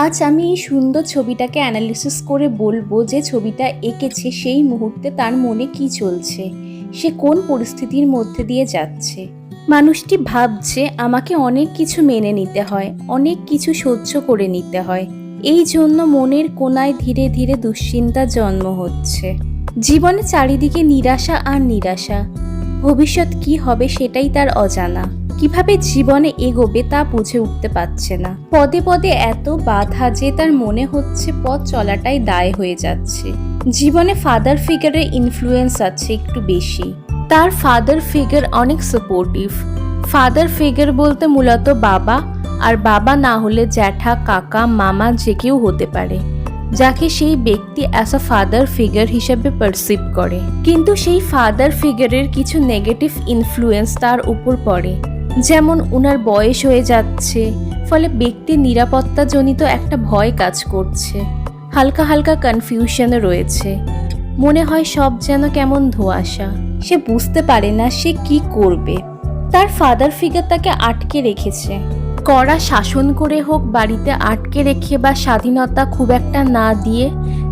আজ আমি এই সুন্দর ছবিটাকে অ্যানালিসিস করে বলবো যে ছবিটা এঁকেছে সেই মুহূর্তে তার মনে কি চলছে, সে কোন পরিস্থিতির মধ্যে দিয়ে যাচ্ছে। মানুষটি ভাবছে আমাকে অনেক কিছু মেনে নিতে হয়, অনেক কিছু সহ্য করে নিতে হয়, এই জন্য মনের কোণায় ধীরে ধীরে দুশ্চিন্তার জন্ম হচ্ছে। জীবনে চারিদিকে নিরাশা আর নিরাশা, ভবিষ্যৎ কি হবে সেটাই তার অজানা, কিভাবে জীবনে এগোবে তা বুঝে উঠতে পারছে না। পদে পদে এত বাধা যে তার মনে হচ্ছে পথ চলাটাই দায় হয়ে যাচ্ছে। জীবনে ফাদার ফিগারের ইনফ্লুয়েন্স আছে একটু বেশি। তার ফাদার ফিগার অনেক সাপোর্টিভ। ফাদার ফিগার বলতে মূলত বাবা, আর বাবা না হলে জ্যাঠা, কাকা, মামা যে কেউ হতে পারে, যাকে সেই ব্যক্তি অ্যাজ আ ফাদার ফিগার হিসেবে পারসিভ করে। কিন্তু সেই ফাদার ফিগারের কিছু নেগেটিভ ইনফ্লুয়েন্স তার উপর পড়ে, যেমন ওনার বয়স হয়ে যাচ্ছে, ফলে ব্যক্তির নিরাপত্তাজনিত একটা ভয় কাজ করছে, হালকা হালকা কনফিউশনে রয়েছে, মনে হয় সব যেন কেমন ধোঁয়াশা, সে বুঝতে পারে না সে কি করবে। তার ফাদার ফিগার তাকে আটকে রেখেছে, কড়া শাসন করে হোক, বাড়িতে আটকে রেখে বা স্বাধীনতা খুব একটা না দিয়ে,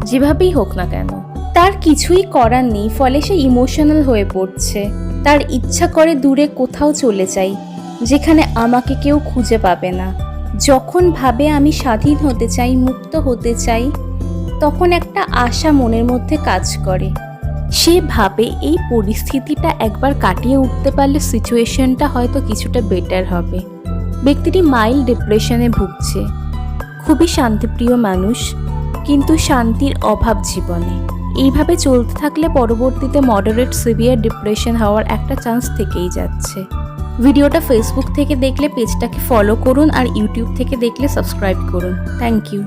যেভাবেই হোক না কেন তার কিছুই করার নেই, ফলে সে ইমোশনাল হয়ে পড়ছে। তার ইচ্ছা করে দূরে কোথাও চলে যাই, যেখানে আমাকে কেউ খুঁজে পাবে না। যখন ভাবে আমি স্বাধীন হতে চাই, মুক্ত হতে চাই, তখন একটা আশা মনের মধ্যে কাজ করে। সে ভাবে এই পরিস্থিতিটা একবার কাটিয়ে উঠতে পারলে সিচুয়েশনটা হয়তো কিছুটা বেটার হবে। ব্যক্তিটি মাইল্ড ডিপ্রেশনে ভুগছে, খুবই শান্তিপ্রিয় মানুষ, কিন্তু শান্তির অভাব জীবনে। এইভাবে চলতে থাকলে পরবর্তীতে মডারেট সিভিয়ার ডিপ্রেশন হওয়ার একটা চান্স থেকেই যাচ্ছে। ভিডিওটা ফেসবুক থেকে দেখলে পেজটাকে ফলো করুন, আর ইউটিউব থেকে দেখলে সাবস্ক্রাইব করুন। Thank you.